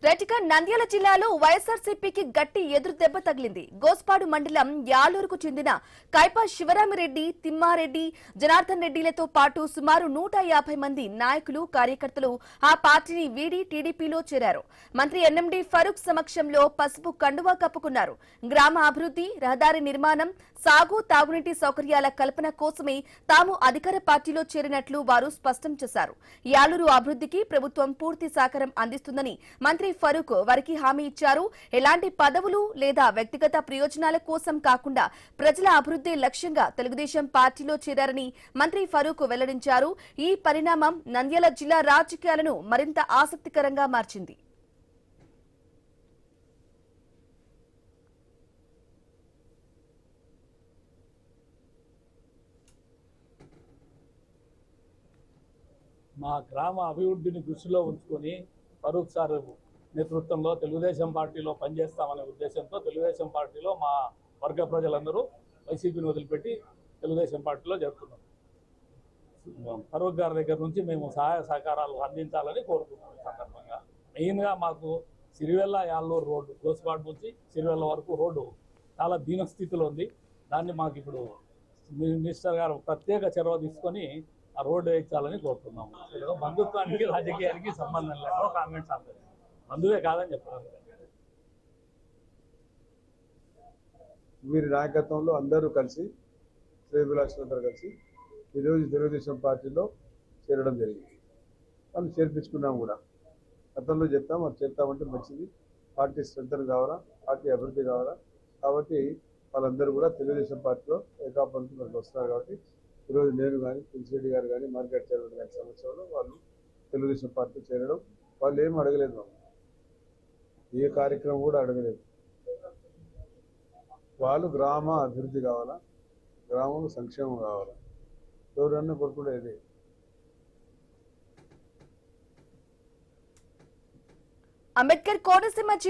రైట్గా నంద్యాల జిల్లాలో వైఎస్ఆర్సీపీకి గట్టి ఎదురు దెబ్బ తగిలింది. గోస్పాడు మండలం యాలూరుకు చెందిన కైపా శివరామిరెడ్డి, తిమ్మారెడ్డి, జనార్దన్ రెడ్డిలతో పాటు సుమారు 150 మంది నాయకులు, కార్యకర్తలు ఆ పార్టీని వీడి టీడీపీలో చేరారు. మంత్రి ఎన్ఎండి ఫరూక్ సమక్షంలో పసుపు కండువా కప్పుకున్నారు. గ్రామ అభివృద్ధి, రహదారి నిర్మాణం, సాగు, తాగునీటి సౌకర్యాల కల్పన కోసమే తాము అధికార పార్టీలో చేరినట్లు వారు స్పష్టం చేశారు. యాలూరు అభివృద్ధికి ప్రభుత్వం పూర్తి సహకారం అందిస్తుందని మంత్రి ఫరూక్ వారికి హామీ ఇచ్చారు. ఎలాంటి పదవులు లేదా వ్యక్తిగత ప్రయోజనాల కోసం కాకుండా ప్రజల అభివృద్ధి లక్ష్యంగా తెలుగుదేశం పార్టీలో చేరారని మంత్రి ఫరూక్ వెల్లడించారు. ఈ పరిణామం నంద్యాల జిల్లా రాజకీయాలను మరింత ఆసక్తికరంగా మార్చింది. మా గ్రామ అభివృద్ధిని దృష్టిలో ఉంచుకొని ఫరూక్ సార్ నేతృత్వంలో తెలుగుదేశం పార్టీలో పనిచేస్తామనే ఉద్దేశంతో తెలుగుదేశం పార్టీలో మా వర్గ ప్రజలందరూ వైసీపీని వదిలిపెట్టి తెలుగుదేశం పార్టీలో జరుపుతున్నాం. ఫరూక్ గారి దగ్గర నుంచి మేము సహాయ సహకారాలు అందించాలని కోరుతున్నాం. ఈ సందర్భంగా మెయిన్గా మాకు సిరివెల్ల యాలూరు రోడ్డు, గోస్పాడు నుంచి సిరివెల్ల వరకు రోడ్డు చాలా దీనస్థితిలో ఉంది. దాన్ని మాకు ఇప్పుడు మినిస్టర్ గారు ప్రత్యేక చొరవ తీసుకొని ఆ రోడ్డు వేయించాలని కోరుతున్నాము. బంధుత్వానికి రాజకీయానికి సంబంధం లేదు. కామెంట్స్ అందరూ బంధువే కాదని చెప్పారు. వీరి నాయకత్వంలో అందరూ కలిసి, శ్రేయభిలాషులందరూ కలిసి ఈరోజు తెలుగుదేశం పార్టీలో చేరడం జరిగింది. వాళ్ళు చేర్పించుకున్నాం కూడా. గతంలో చెప్తాం, అది చేస్తామంటే మంచిది, పార్టీ స్ట్రెంత్ కావాలా, పార్టీ అభివృద్ధి కావాలా. కాబట్టి వాళ్ళందరూ కూడా తెలుగుదేశం పార్టీలో ఏకాపంతో మనకు వస్తున్నారు. కాబట్టి ఈరోజు నేను కానీ, తులసిరెడ్డి గారు కానీ, మార్కెట్ చైర్మన్ గారి సంవత్సరంలో వాళ్ళు తెలుగుదేశం పార్టీ చేరడం, వాళ్ళు ఏం అడగలేదు, మాకు ఏ కార్యక్రమం కూడా అడగలేదు. వాళ్ళు గ్రామ అభివృద్ధి కావాలా, గ్రామం సంక్షేమం కావాలా, ఎవరన్నా కోరుకునేది. అంబేద్కర్ కోనసీమ జిల్లా